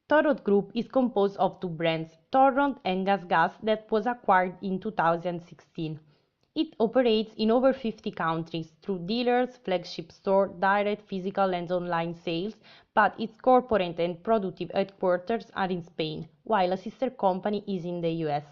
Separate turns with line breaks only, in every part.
Offroad Group is composed of two brands, Torrent and GasGas, that was acquired in 2016. It operates in over 50 countries through dealers, flagship store, direct physical and online sales, but its corporate and productive headquarters are in Spain, while a sister company is in the US.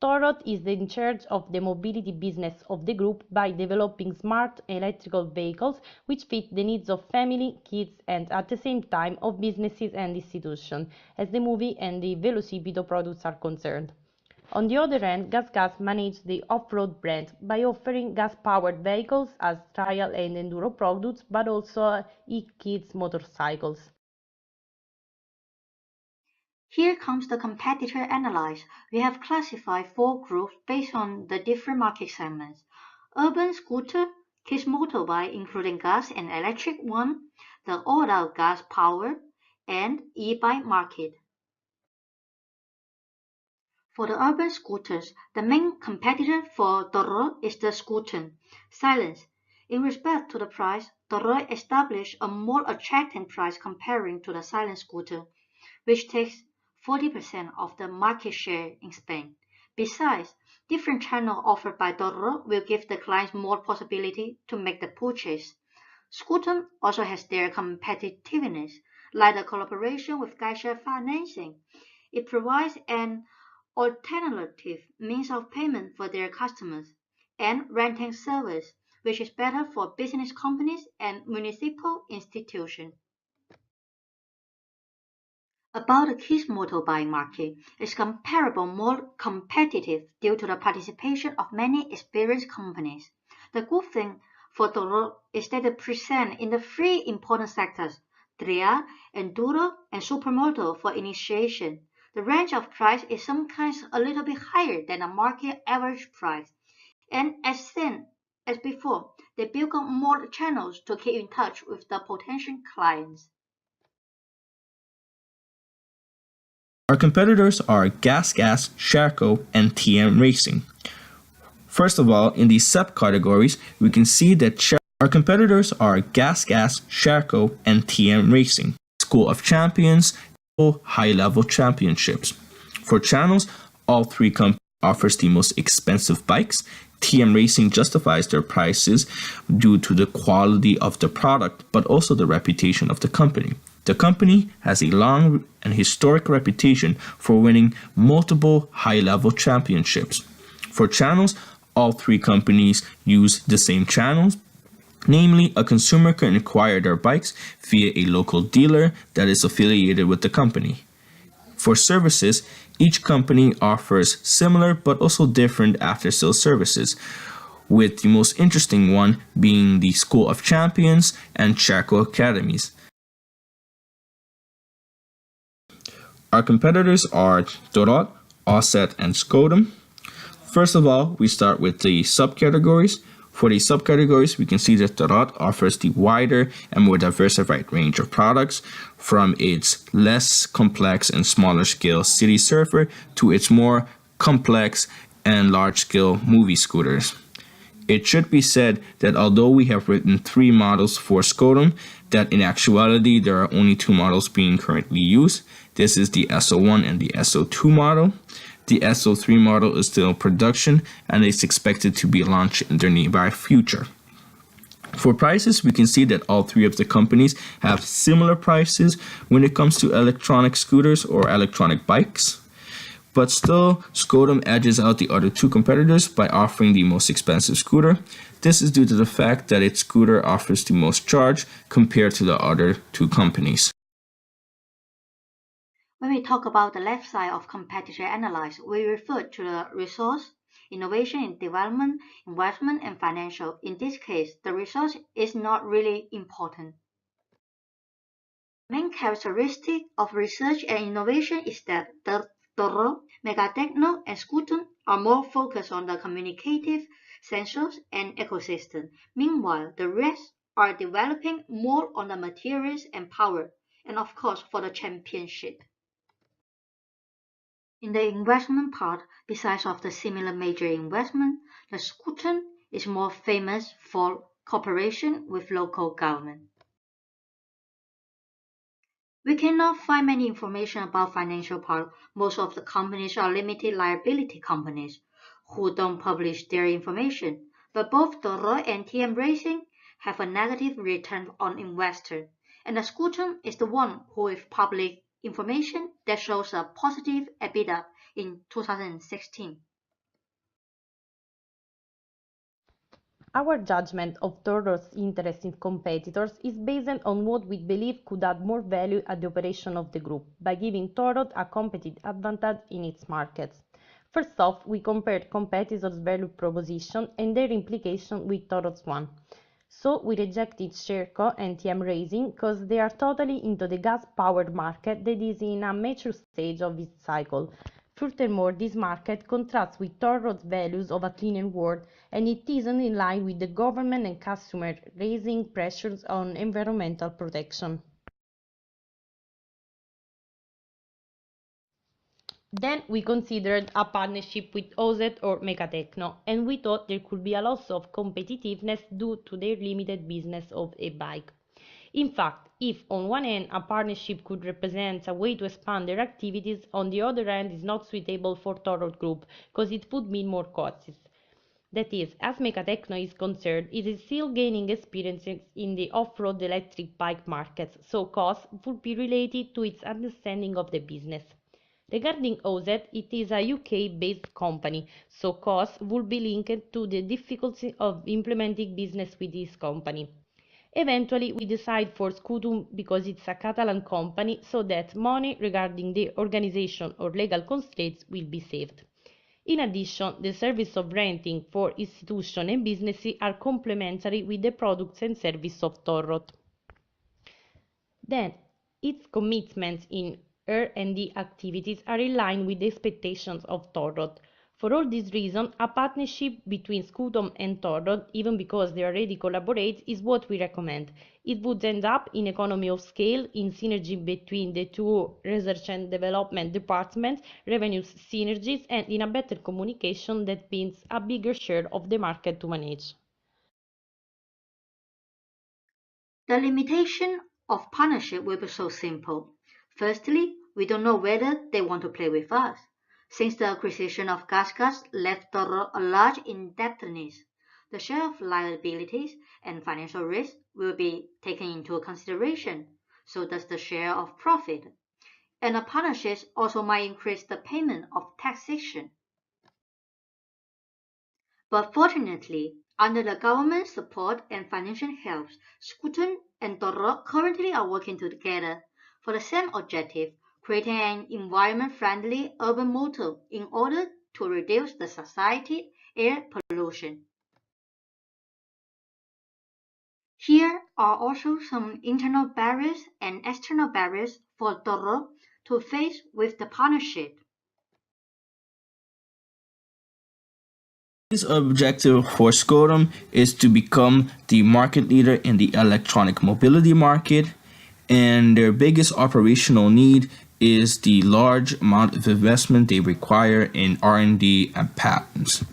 Torrot is in charge of the mobility business of the group by developing smart electrical vehicles which fit the needs of family, kids, and at the same time of businesses and institutions, as the movie and the Velocipito products are concerned. On the other hand, GasGas manages the off-road brand by offering gas-powered vehicles as trial and enduro products, but also e-kids motorcycles.
Here comes the competitor analysis. We have classified 4 groups based on the different market segments. Urban scooter, kids motorbike including gas and electric one, the all-out gas power, and e-bike market. For the urban scooters, the main competitor for Toro is the Scooter Silence. In respect to the price, Toro established a more attractive price comparing to the silent scooter, which takes 40% of the market share in Spain. Besides, different channels offered by Toro will give the clients more possibility to make the purchase. Scooter also has their competitiveness, like the collaboration with Gaisha Financing. It provides an alternative means of payment for their customers, and renting service, which is better for business companies and municipal institutions. About the kids motorbike market, is comparable more competitive due to the participation of many experienced companies. The good thing for Toro is that it presents in the 3 important sectors, trial, enduro, and supermoto for initiation. The range of price is sometimes a little bit higher than the market average price. And as seen as before, they build up more channels to keep in touch with the potential clients.
Our competitors are GasGas, Sharko, and TM Racing. First of all, in these subcategories, we can see that our competitors are GasGas, Sharko, and TM Racing. School of Champions, high-level championships. For channels, all 3 companies offers the most expensive bikes. TM Racing justifies their prices due to the quality of the product, but also the reputation of the company. The company has a long and historic reputation for winning multiple high-level championships. For channels, all 3 companies use the same channels. Namely, a consumer can acquire their bikes via a local dealer that is affiliated with the company. For services, each company offers similar but also different after-sales services, with the most interesting one being the School of Champions and Charco Academies. Our competitors are Dorot, Osset, and Skodum. First of all, we start with the subcategories. For the subcategories, we can see that Dorot offers the wider and more diversified range of products, from its less complex and smaller scale city surfer to its more complex and large scale movie scooters. It should be said that although we have written 3 models for Skodum, that in actuality there are only 2 models being currently used. This is the SO1 and the SO2 model. The SO3 model is still in production and is expected to be launched in the nearby future. For prices, we can see that all 3 of the companies have similar prices when it comes to electronic scooters or electronic bikes. But still, Skodum edges out the other 2 competitors by offering the most expensive scooter. This is due to the fact that its scooter offers the most charge compared to the other 2 companies.
When we talk about the left side of competitor analysis, we refer to the resource, innovation and development, investment, and financial. In this case, the resource is not really important. The main characteristic of research and innovation is that the Toro, Megatechno, and Scooter are more focused on the communicative, sensors, and ecosystem. Meanwhile, the rest are developing more on the materials and power, and of course for the championship. In the investment part, besides of the similar major investment, the Scooter is more famous for cooperation with local government. We cannot find many information about financial part. Most of the companies are limited liability companies who don't publish their information. But both Toro and TM Racing have a negative return on investor. And the Scooter is the one who with public information that shows a positive EBITDA in 2016.
Our judgment of Toro's interest in competitors is based on what we believe could add more value at the operation of the group by giving Toro a competitive advantage in its markets. First off, we compared competitors' value proposition and their implication with Toro's one. So we rejected Sherco and TM Racing because they are totally into the gas-powered market that is in a mature stage of its cycle. Furthermore, this market contrasts with Toro's values of a cleaner world, and it isn't in line with the government and consumer raising pressures on environmental protection. Then we considered a partnership with OZET or Mecatechno, and we thought there could be a loss of competitiveness due to their limited business of a bike. In fact, if on one hand a partnership could represent a way to expand their activities, on the other hand is not suitable for Toro Group because it would mean more costs. That is, as Mecatechno is concerned, it is still gaining experiences in the off-road electric bike markets, so costs would be related to its understanding of the business. Regarding OZET, it is a UK-based company, so costs would be linked to the difficulty of implementing business with this company. Eventually, we decide for Scutum because it's a Catalan company, so that money regarding the organization or legal constraints will be saved. In addition, the service of renting for institutions and businesses are complementary with the products and services of Torrot. Then, its commitments in R&D activities are in line with the expectations of Torrot. For all these reasons, a partnership between Scutum and Torrot, even because they already collaborate, is what we recommend. It would end up in economy of scale, in synergy between the two research and development departments, revenue synergies, and in a better communication that means a bigger share of the market to manage.
The limitation of partnership will be so simple. Firstly, we don't know whether they want to play with us, since the acquisition of GasGas left Toro a large indebtedness. The share of liabilities and financial risk will be taken into consideration, so does the share of profit. And a partnership also might increase the payment of taxation. But fortunately, under the government support and financial help, Scooter and Toro currently are working together for the same objective, creating an environment-friendly urban motor in order to reduce the society air pollution. Here are also some internal barriers and external barriers for Toro to face with the partnership.
His objective for Skoda is to become the market leader in the electronic mobility market, and their biggest operational need is the large amount of investment they require in R&D and patents.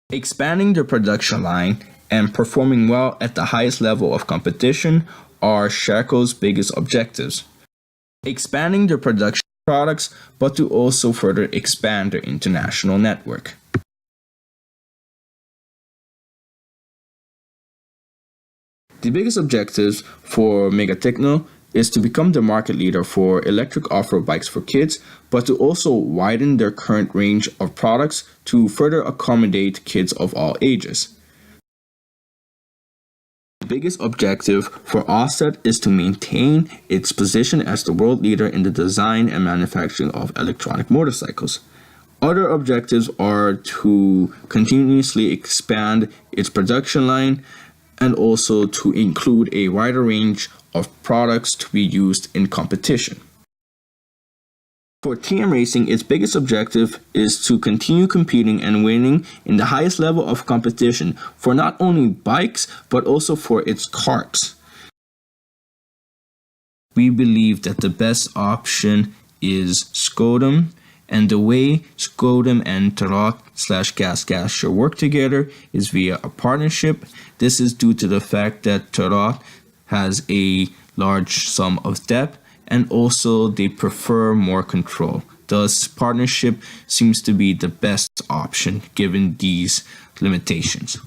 Expanding their production line and performing well at the highest level of competition are Sherco's biggest objectives. Expanding their production products, but to also further expand their international network. The biggest objectives for Megatechno is to become the market leader for electric off-road bikes for kids, but to also widen their current range of products to further accommodate kids of all ages. The biggest objective for Offset is to maintain its position as the world leader in the design and manufacturing of electronic motorcycles. Other objectives are to continuously expand its production line and also to include a wider range of products to be used in competition. For TM Racing, its biggest objective is to continue competing and winning in the highest level of competition for not only bikes, but also for its karts. We believe that the best option is Skoda, And the way Scrotum and Tarot/Gas should work together is via a partnership. This is due to the fact that Tarot has a large sum of debt, and also they prefer more control. Thus, partnership seems to be the best option given these limitations.